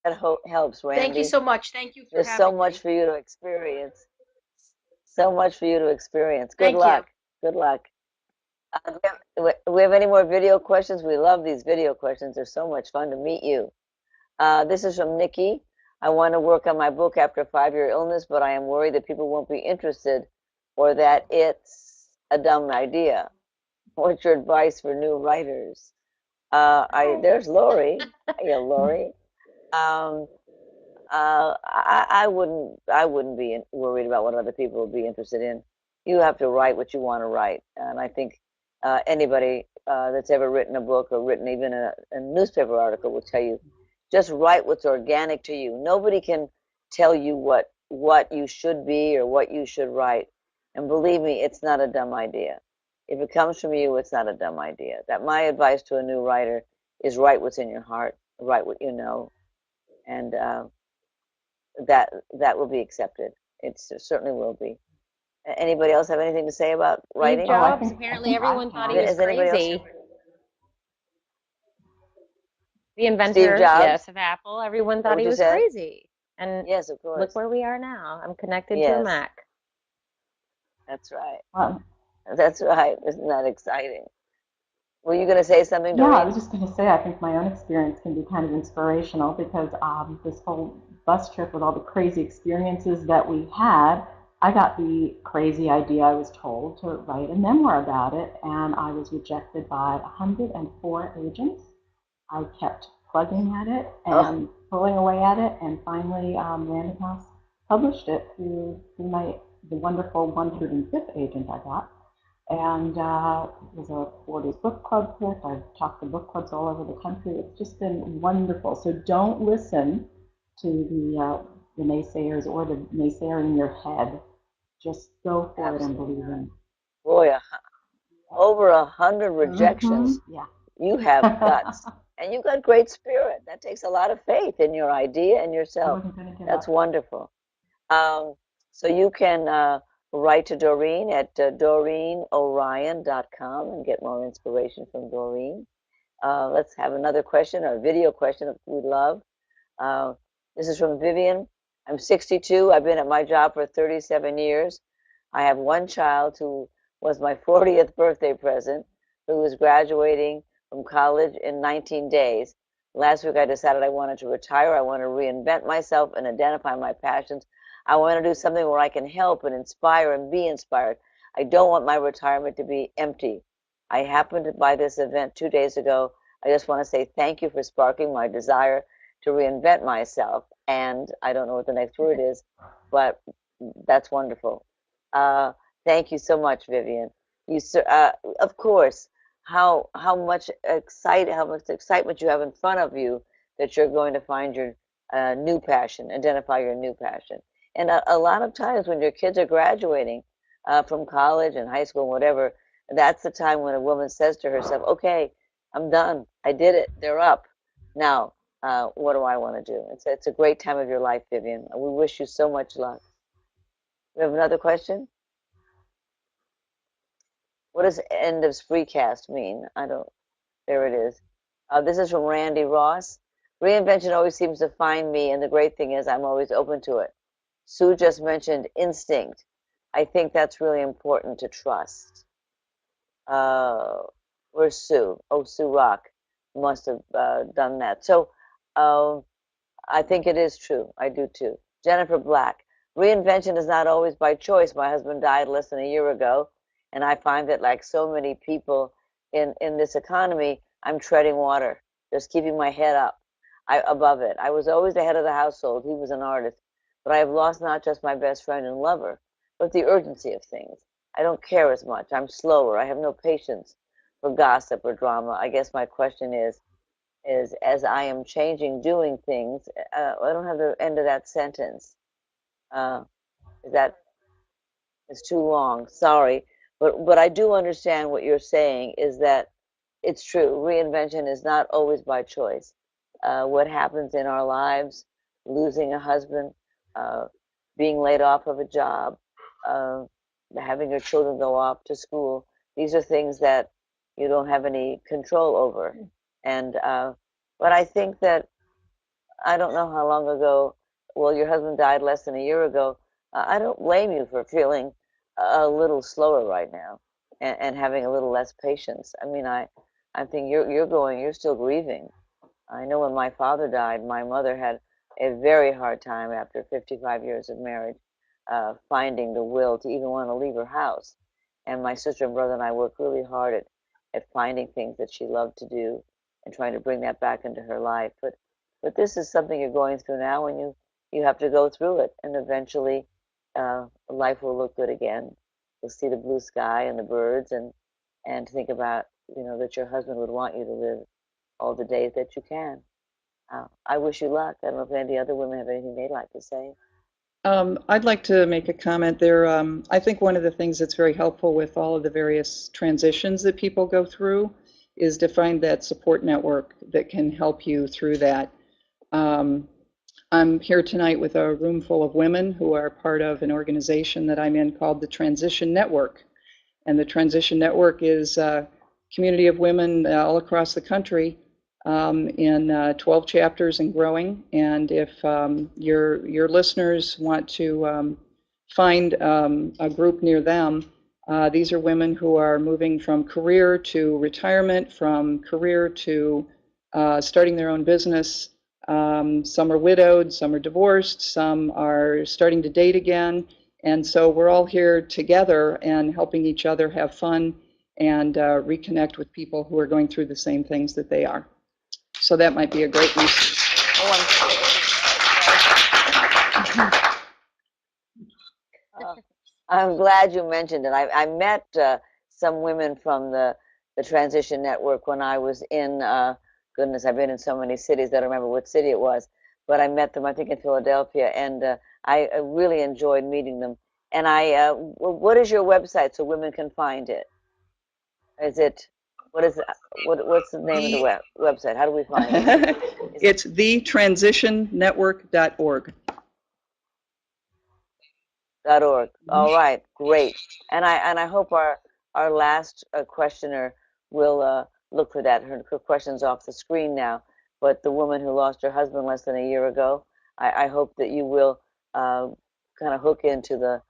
That helps, Thank you Randy. so much. Thank you for There's so having much me. for you to experience. So much for you to experience. Good Thank you. luck. Good luck. Do we have any more video questions? We love these video questions. They're so much fun to meet you. This is from Nikki. I want to work on my book after a 5-year illness, but I am worried that people won't be interested or that it's a dumb idea. What's your advice for new writers? There's Lori. Hiya, Lori. Um, I wouldn't be worried about what other people would be interested in. You have to write what you want to write, and I think anybody that's ever written a book or written even a newspaper article will tell you, just write what's organic to you. Nobody can tell you what you should be or what you should write, and believe me, it's not a dumb idea. If it comes from you, it's not a dumb idea. That my advice to a new writer is write what's in your heart, write what you know, and that will be accepted. It certainly will be. Anybody else have anything to say about Steve writing? Oh, Jobs, I apparently think I everyone thought he can. was Has anybody else? crazy. The Steve inventor, Jobs? yes, of Apple, everyone Is that thought what he you was said? crazy. And Yes, of look course. where we are now. I'm connected to a Yes, Mac. that's right. Well, That's right. Isn't that exciting? Were you going to say something, yeah, I Doreen? was just going to say, I think my own experience can be kind of inspirational because this whole bus trip with all the crazy experiences that we had, I got the crazy idea, I was told, to write a memoir about it, and I was rejected by 104 agents. I kept plugging at it Oh, and pulling away at it, and finally Random House published it through the wonderful 105th agent I got. And it was a 40s book club pick. I've talked to book clubs all over the country. It's just been wonderful. So don't listen to the naysayers or the naysayer in your head. Just go for it and absolutely believe not. in Boy, over 100 it. Mm-hmm. rejections. Yeah. You have guts, and you've got great spirit. That takes a lot of faith in your idea and I yourself. wasn't going to give That's up. wonderful. Um, so you can write to Doreen at doreenorion.com and get more inspiration from Doreen. Let's have another question, a video question if we love. Uh, this is from Vivian. I'm 62. I've been at my job for 37 years. I have one child who was my 40th birthday present, who is graduating from college in 19 days. Last week I decided I wanted to retire. I want to reinvent myself and identify my passions. I want to do something where I can help and inspire and be inspired. I don't want my retirement to be empty. I happened to buy this event 2 days ago. I just want to say thank you for sparking my desire to reinvent myself. And I don't know what the next word is, but that's wonderful. Uh, Thank you so much, Vivian. Of course, how much excitement you have in front of you that you're going to find your new passion, identify your new passion. And a lot of times when your kids are graduating from college and high school, and whatever, that's the time when a woman says to herself, "Okay, I'm done. I did it. They're up. Now, what do I want to do?" It's a great time of your life, Vivian. We wish you so much luck. We have another question. What does end of spreecast mean? I don't. There it is. This is from Randy Ross. Reinvention always seems to find me, and the great thing is I'm always open to it. Sue just mentioned instinct. I think that's really important to trust. Uh, where's Sue? Oh, Sue Rock must have done that. So uh, I think it is true. I do too. Jennifer Black. Reinvention is not always by choice. My husband died less than a year ago, and I find that, like so many people in this economy, I'm treading water, just keeping my head up, above it. I was always the head of the household. He was an artist, but I have lost not just my best friend and lover, but the urgency of things. I don't care as much. I'm slower. I have no patience for gossip or drama. I guess my question is as I am changing, doing things. I don't have the end of that sentence. Uh, is that is too long? Sorry, but I do understand what you're saying. Is that it's true. Reinvention is not always by choice. What happens in our lives, losing a husband, uh, being laid off of a job, uh, having your children go off to school, these are things that you don't have any control over. And but I think that I don't know how long ago. Well, your husband died less than a year ago. I don't blame you for feeling a little slower right now and having a little less patience. I mean, I think you're still grieving. I know when my father died, my mother had a very hard time after 55 years of marriage, finding the will to even want to leave her house. And my sister and brother and I worked really hard at finding things that she loved to do and trying to bring that back into her life. But this is something you're going through now, and you have to go through it, and eventually life will look good again. You'll see the blue sky and the birds, and think about that your husband would want you to live all the days that you can. I wish you luck. I don't know if any other women have anything they'd like to say. I'd like to make a comment there. I think one of the things that's very helpful with all of the various transitions that people go through is to find that support network that can help you through that. I'm here tonight with a room full of women who are part of an organization that I'm in called the Transition Network. And the Transition Network is a community of women all across the country in 12 chapters and growing. And if your listeners want to find a group near them, these are women who are moving from career to retirement, from career to starting their own business. Some are widowed, some are divorced, some are starting to date again. And so we're all here together and helping each other have fun and reconnect with people who are going through the same things that they are. So that might be a great resource. I'm glad you mentioned it. I met some women from the Transition Network when I was in, goodness, I've been in so many cities that I don't remember what city it was, but I met them, I think, in Philadelphia, and I really enjoyed meeting them. And what is your website so women can find it? Is it, what's the name of the website? How do we find it? It's thetransitionnetwork.org. .org. All right, great. And I hope our last questioner will look for that. Her question's off the screen now. But the woman who lost her husband less than a year ago, I hope that you will kind of hook into the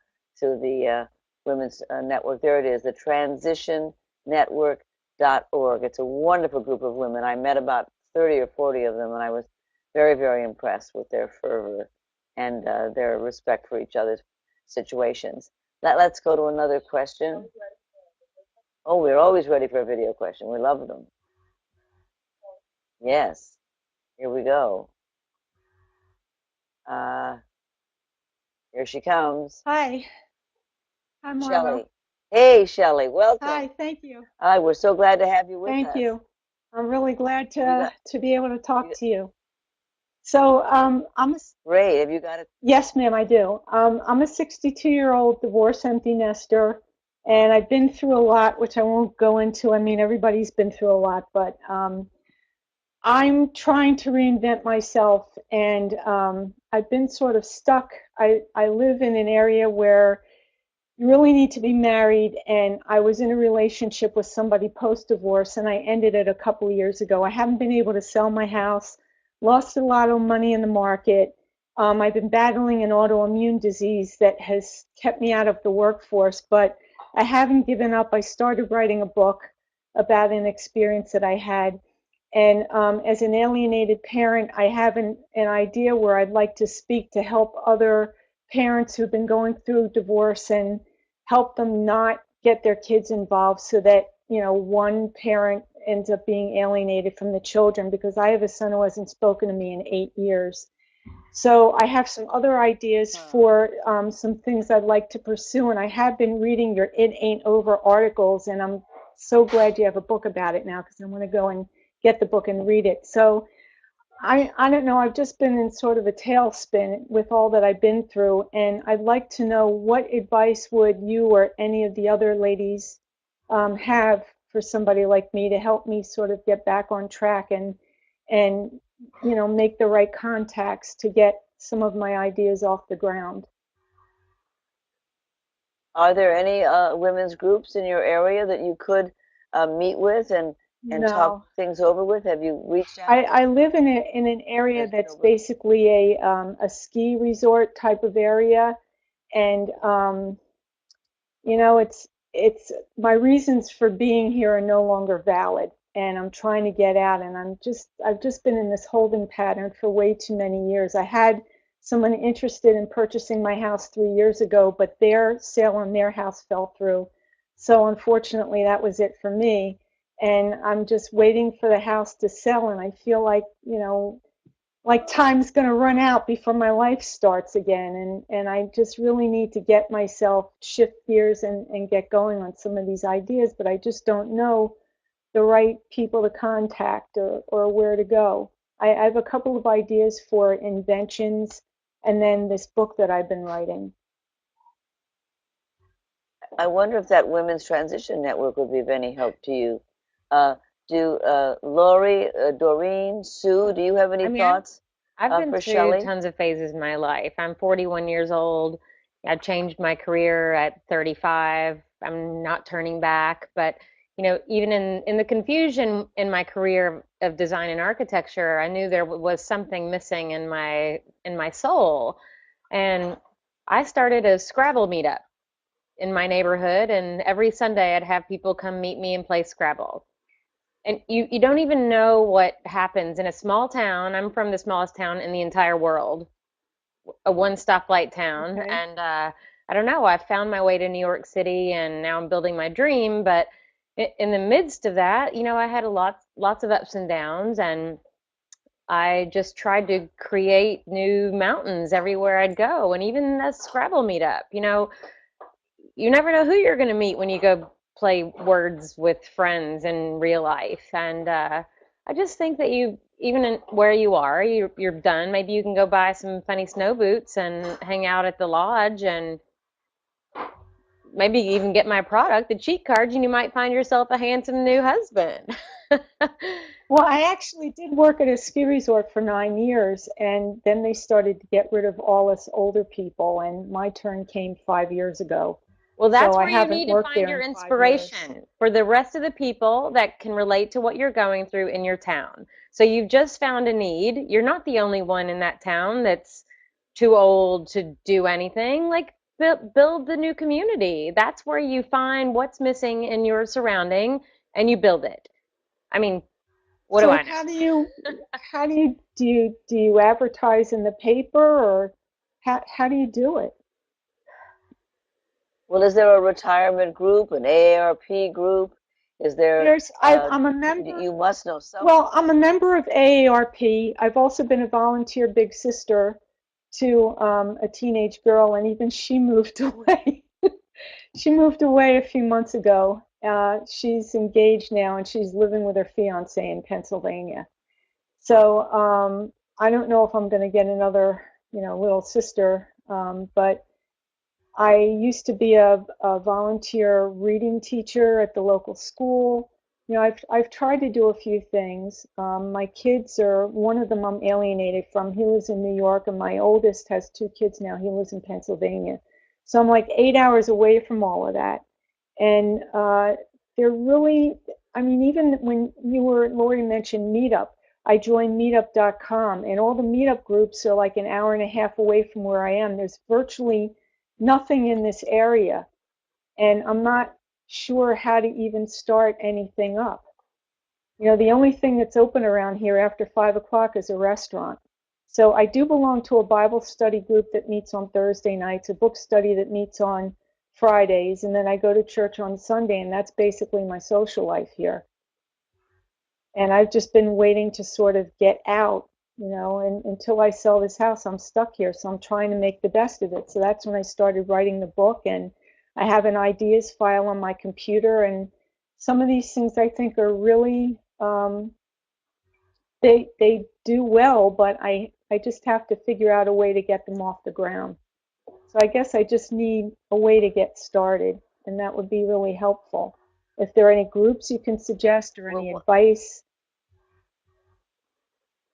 women's network. There it is, the transitionnetwork.org. It's a wonderful group of women. I met about 30 or 40 of them, and I was very, very impressed with their fervor and their respect for each other's situations. Let's go to another question. Oh, we're always ready for a video question. We love them. Yes. Here we go. Here she comes. Hi. Hi, Marlo. Shelley. Hey, Shelley. Welcome. Hi, thank you. Hi, we're so glad to have you with us. Thank you. I'm really glad to be able to talk to you. So I'm a, great. Have you got it? Yes, ma'am, I do. I'm a 62-year-old divorce empty nester, and I've been through a lot, which I won't go into. I mean, everybody's been through a lot, but I'm trying to reinvent myself, and I've been sort of stuck. I live in an area where you really need to be married, and I was in a relationship with somebody post-divorce, and I ended it a couple of years ago. I haven't been able to sell my house, lost a lot of money in the market. I've been battling an autoimmune disease that has kept me out of the workforce, but I haven't given up. I started writing a book about an experience that I had, and as an alienated parent, I have an idea where I'd like to speak to help other parents who've been going through divorce and help them not get their kids involved so that, one parent ends up being alienated from the children, because I have a son who hasn't spoken to me in 8 years. So I have some other ideas for some things I'd like to pursue, and I have been reading your It Ain't Over articles, and I'm so glad you have a book about it now, because I'm going to go and get the book and read it. So I don't know, I've just been in sort of a tailspin with all that I've been through, and I'd like to know what advice would you or any of the other ladies have for somebody like me to help me sort of get back on track and make the right contacts to get some of my ideas off the ground. Are there any women's groups in your area that you could meet with and and talk No. things over with? Have you reached out? I live in an area Has been that's over? basically a ski resort type of area, and you know, it's my reasons for being here are no longer valid, and I'm trying to get out, and I've just been in this holding pattern for way too many years. I had someone interested in purchasing my house 3 years ago, but their sale on their house fell through. So unfortunately, that was it for me. And I'm just waiting for the house to sell, and I feel like, like time's going to run out before my life starts again, and I just really need to get myself shift gears and get going on some of these ideas, but I just don't know the right people to contact or where to go. I have a couple of ideas for inventions and then this book that I've been writing. I wonder if that Women's Transition Network would be of any help to you. Uh, Lori, Doreen, Sue, do you have any I mean, thoughts I've been for through Shelley? tons of phases in my life. I'm 41 years old. I changed my career at 35. I'm not turning back, but even in the confusion in my career of design and architecture, I knew there was something missing in my soul. And I started a Scrabble meetup in my neighborhood, and every Sunday I'd have people come meet me and play Scrabble. And you don't even know what happens in a small town. I'm from the smallest town in the entire world, a one stoplight town. Okay. And I don't know, I found my way to New York City and now I'm building my dream. But in the midst of that, I had lots of ups and downs. And I just tried to create new mountains everywhere I'd go. And even a Scrabble meetup, you never know who you're going to meet when you go play words with friends in real life. And I just think that even where you are, you're done. Maybe you can go buy some funny snow boots and hang out at the lodge and maybe even get my product, the cheat cards, and you might find yourself a handsome new husband. Well, I actually did work at a ski resort for 9 years, and then they started to get rid of all us older people, and my turn came 5 years ago. Well, So that's I where you haven't need to worked find there your in 5 years. inspiration for the rest of the people that can relate to what you're going through in your town. So you've just found a need. You're not the only one in that town that's too old to do anything. Like build the new community. That's where you find what's missing in your surrounding and you build it. I mean, what do So I know? how do you advertise in the paper, or how do you do it? Well, is there a retirement group, an AARP group? Is there, There's I'm a member. you must know someone. Well, I'm a member of AARP. I've also been a volunteer big sister to a teenage girl, and even she moved away. She moved away a few months ago. She's engaged now, and she's living with her fiance in Pennsylvania. So I don't know if I'm going to get another, little sister, but I used to be a volunteer reading teacher at the local school. I've tried to do a few things. My kids are one of them I'm alienated from. He lives in New York, and my oldest has two kids now. He lives in Pennsylvania, so I'm like 8 hours away from all of that. And they're really, I mean, even when Lori mentioned Meetup, I joined meetup.com, and all the meetup groups are like an hour and a half away from where I am. There's virtually nothing in this area, and I'm not sure how to even start anything up. The only thing that's open around here after 5 o'clock is a restaurant. So I do belong to a Bible study group that meets on Thursday nights, a book study that meets on Fridays, and then I go to church on Sunday, and that's basically my social life here. And I've just been waiting to sort of get out, and until I sell this house, I'm stuck here. So I'm trying to make the best of it. So that's when I started writing the book, and I have an ideas file on my computer, and some of these things I think are really they do well, but I just have to figure out a way to get them off the ground. So I guess I just need a way to get started, and that would be really helpful. If there are any groups you can suggest or any Well, advice.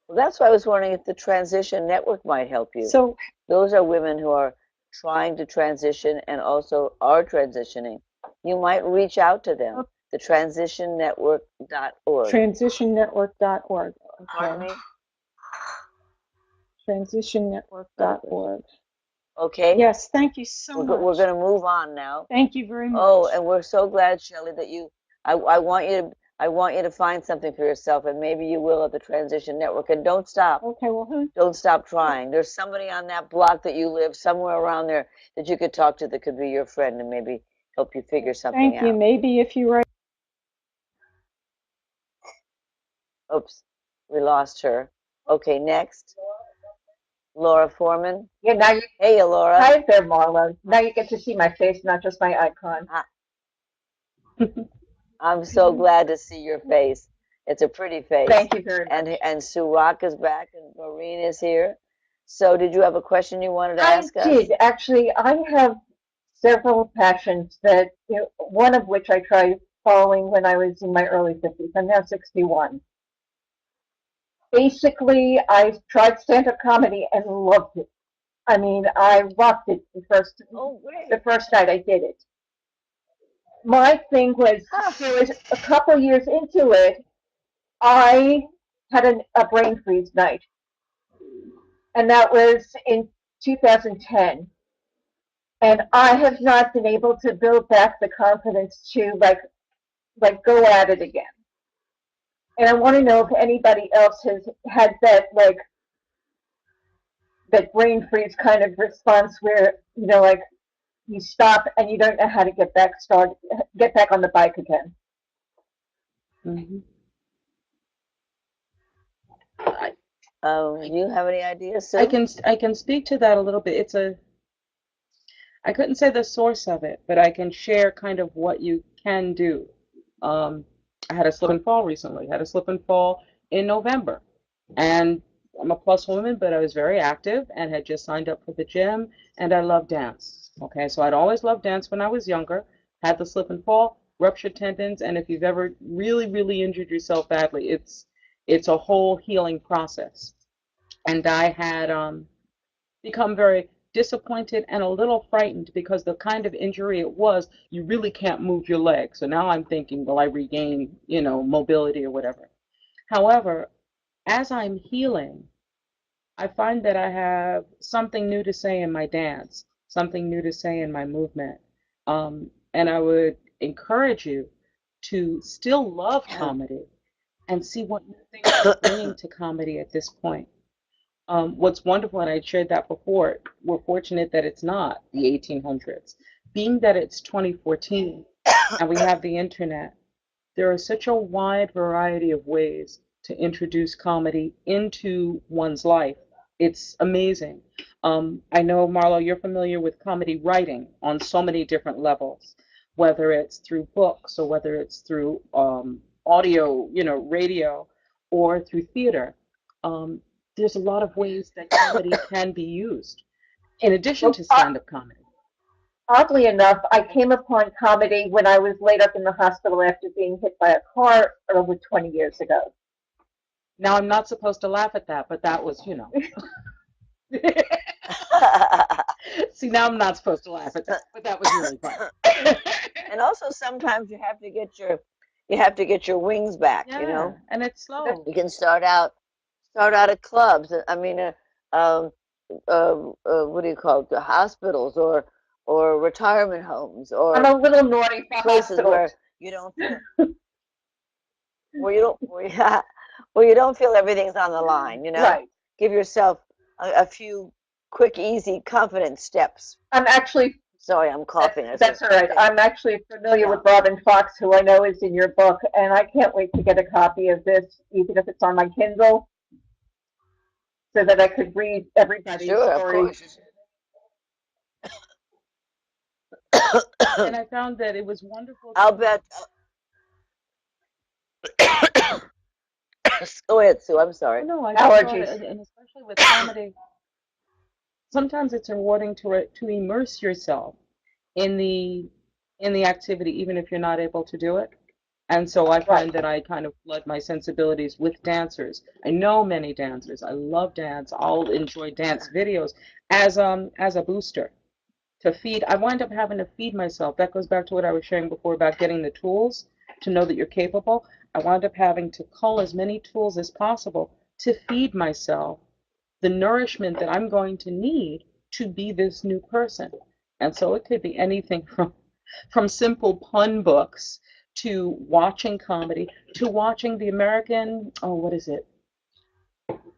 that's why I was wondering if the Transition Network might help you. So, Those are women who are trying to transition and also are transitioning. You might reach out to them. The transitionnetwork.org. Transitionnetwork.org. Pardon Okay. me? Transitionnetwork.org. Okay? Yes, thank you so We're much. going to move on now. Thank you very Oh, much. and we're so glad, Shelley, that I want you to find something for yourself, and maybe you will at the Transition Network. And don't stop. Okay, well, Don't stop trying. There's somebody on that block that you live, somewhere around there, that you could talk to that could be your friend and maybe help you figure something thank you. out. Maybe if you write. Oops, we lost her. Okay, next. Laura Foreman. Yeah, now you, Hey, Laura. hi there, Marlo. Now you get to see my face, not just my icon. I'm so glad to see your face. It's a pretty face. Thank you very much. And Sue Rock is back, and Maureen is here. So, did you have a question you wanted to I ask us? did actually. I have several passions that, one of which I tried following when I was in my early 50s. I'm now 61. Basically, I tried stand-up comedy and loved it. I mean, I rocked it Oh, great. the first night I did it. My thing was, there was a couple years into it, I had a brain freeze night, and that was in 2010. And I have not been able to build back the confidence to go at it again. And I want to know if anybody else has had that brain freeze kind of response where you stop and you don't know how to get back on the bike again. Mhm. Do you have any ideas, Sue? I can speak to that a little bit. I couldn't say the source of it, but I can share kind of what you can do. I had a slip and fall recently. Had a slip and fall in November, and I'm a plus woman, but I was very active and had just signed up for the gym, and I love dance. Okay, so I'd always loved dance when I was younger. Had the slip and fall, ruptured tendons, and if you've ever really, really injured yourself badly, it's a whole healing process. And I had become very disappointed and a little frightened because the kind of injury it was, you really can't move your leg. So now I'm thinking, will I regain, mobility or whatever? However, as I'm healing, I find that I have something new to say in my dance, something new to say in my movement. And I would encourage you to still love comedy and see what new things you're bringing to comedy at this point. What's wonderful, and I shared that before, we're fortunate that it's not the 1800s. Being that it's 2014 and we have the internet, there is such a wide variety of ways to introduce comedy into one's life. It's amazing. I know, Marlo, you're familiar with comedy writing on so many different levels, whether it's through books or whether it's through audio, radio, or through theater. Um, there's a lot of ways that comedy can be used in addition Well, to stand-up comedy. oddly enough, I came upon comedy when I was laid up in the hospital after being hit by a car over 20 years ago. Now, I'm not supposed to laugh at that, but that was, See, now I'm not supposed to laugh at that, but that was really fun. And also sometimes you have to get your wings back, Yeah, and it's slow. You can start out at clubs. I mean, um, what do you call it? The hospitals or retirement homes I'm or a little naughty for places hospitals. where you don't feel where you don't where you, where you don't feel everything's on the line. Right. Give yourself a few quick, easy, confident steps. I'm actually, Sorry, I'm coughing. that's all right. I'm actually familiar with Robin Fox, who I know is in your book, and I can't wait to get a copy of this, even if it's on my Kindle, so that I could read everybody's Sure, of story. course. And I found that it was wonderful. I'll bet. Go ahead, Sue. I'm sorry. No, I just thought, Allergies. and especially with comedy, sometimes it's rewarding to immerse yourself in the activity, even if you're not able to do it. And so I find that I kind of flood my sensibilities with dancers. I know many dancers. I love dance. I'll enjoy dance videos as a booster to feed. I wind up having to feed myself. That goes back to what I was sharing before about getting the tools. to know that you're capable, I wound up having to cull as many tools as possible to feed myself the nourishment that I'm going to need to be this new person. And so it could be anything from simple pun books to watching comedy to watching the American, oh, what is it?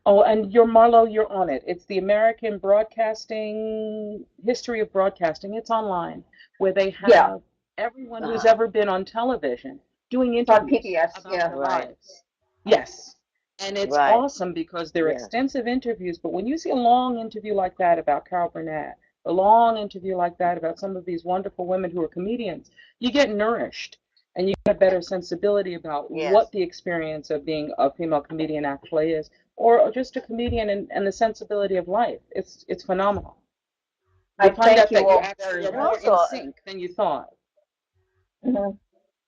Oh, and you're Marlo, you're on it. It's the American Broadcasting History of Broadcasting. It's online where they Yeah, have everyone who's Uh-huh. ever been on television doing it's on interviews PBS. about Yeah. their Right. lives. Yes. And it's Right. awesome because they're Yes. extensive interviews. But when you see a long interview like that about Carol Burnett, a long interview like that about some of these wonderful women who are comedians, you get nourished and you get a better sensibility about Yes. what the experience of being a female comedian actually is, or just a comedian and the sensibility of life. It's phenomenal. I You'll find thank out you that you all actually very are And much. more in also, sync than you thought. Mhm.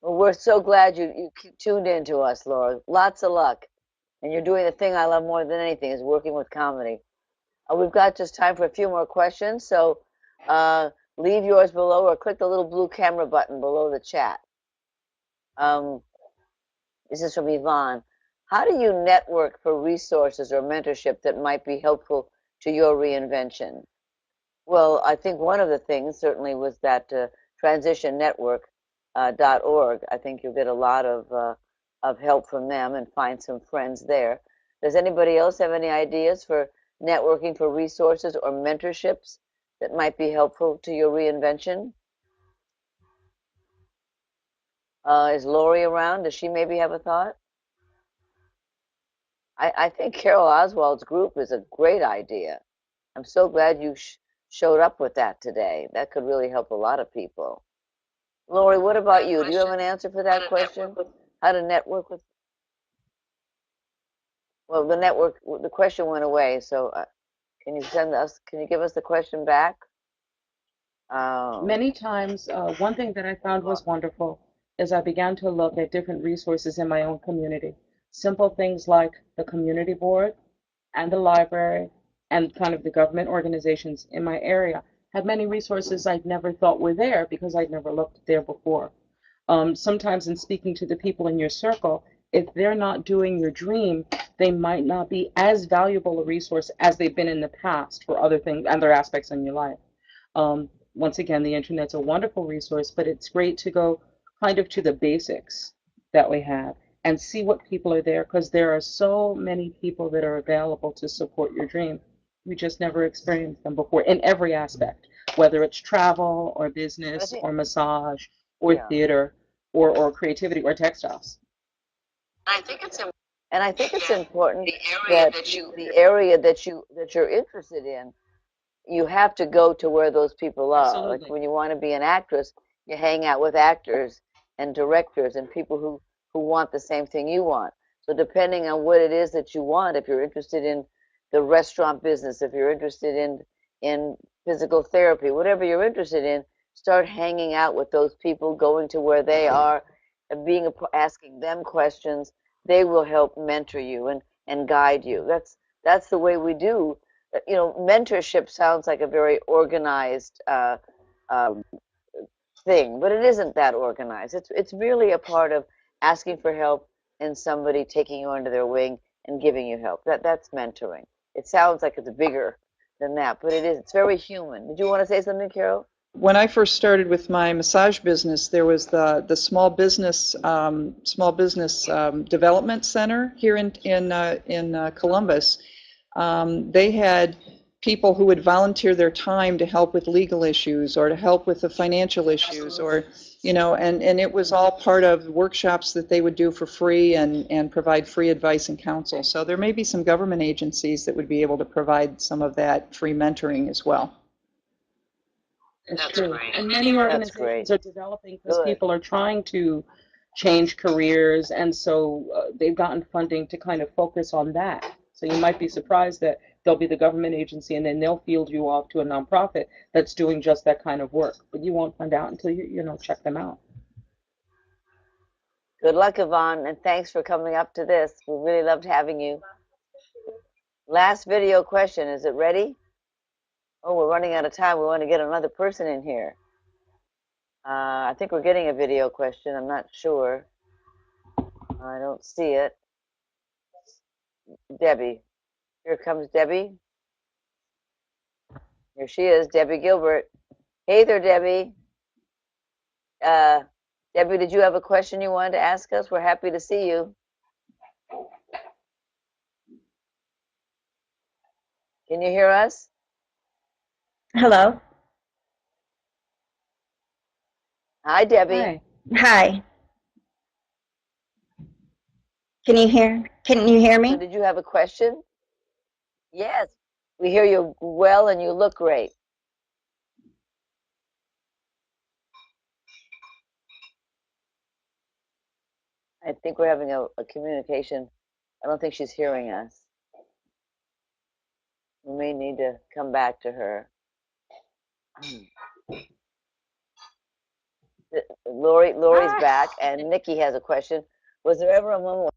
well, we're so glad you tuned in to us, Laura. Lots of luck. And you're doing the thing I love more than anything is working with comedy. We've got just time for a few more questions, so leave yours below or click the little blue camera button below the chat. Um, this is from Yvonne. How do you network for resources or mentorship that might be helpful to your reinvention? Well, I think one of the things certainly was that transitionnetwork.org. I think you'll get a lot of help from them and find some friends there. Does anybody else have any ideas for networking for resources or mentorships that might be helpful to your reinvention? Is Lori around? Does she maybe have a thought? I think Carol Oswald's group is a great idea. I'm so glad you showed up with that today. That could really help a lot of people. Lori, what about you? Do you have an answer for that question? How to network with? Well, the question went away. So can you send us? Can you give us the question back? Many times, one thing that I found was wonderful is I began to look at different resources in my own community. Simple things like the community board and the library and kind of the government organizations in my area had many resources I'd never thought were there because I'd never looked there before. Sometimes in speaking to the people in your circle, if they're not doing your dream, they might not be as valuable a resource as they've been in the past for other things, other aspects in your life. Once again, the internet's a wonderful resource, but it's great to go kind of to the basics that we have and see what people are there because there are so many people that are available to support your dream. We just never experienced them before in every aspect, whether it's travel or I business think, or massage or yeah. theater or creativity or textiles. And I think it's important that the area that you're interested in, you have to go to where those people are. Like Absolutely. when you want to be an actress, you hang out with actors and directors and people who want the same thing you want. So depending on what it is that you want, if you're interested in the restaurant business, if you're interested in physical therapy, whatever you're interested in, start hanging out with those people, going to where they are, and asking them questions. They will help mentor you and guide you. That's the way we do. Mentorship sounds like a very organized um, thing, but it isn't that organized. It's merely a part of asking for help and somebody taking you under their wing and giving you help. That's mentoring. It sounds like it's bigger than that, but it is. It's very human. Did you want to say something, Carol? When I first started with my massage business, there was the small business development center here in Columbus. They had people who would volunteer their time to help with legal issues or to help with the financial issues, or and it was all part of workshops that they would do for free and provide free advice and counsel. So there may be some government agencies that would be able to provide some of that free mentoring as well. It's true. And many That's great. organizations are developing because Good. people are trying to change careers, and so they've gotten funding to kind of focus on that. So you might be surprised that there'll be the government agency, and then they'll field you off to a nonprofit that's doing just that kind of work. But you won't find out until you check them out. Good luck, Yvonne, and thanks for coming up to this. We really loved having you. Last video question. Is it ready? Oh, we're running out of time. We want to get another person in here. I think we're getting a video question. I'm not sure. I don't see it. Debbie. Here comes Debbie. Here she is, Debbie Gilbert. Hey there, Debbie. Debbie, did you have a question you wanted to ask us? We're happy to see you. Can you hear us? Hello. Hi, Debbie. Hi. Hi. Can you hear? Can you hear So me? did you have a question? Yes. We hear you well and you look great. I think we're having a communication. I don't think she's hearing us. We may need to come back to her. Lori's back, and Nikki has a question. Was there ever a moment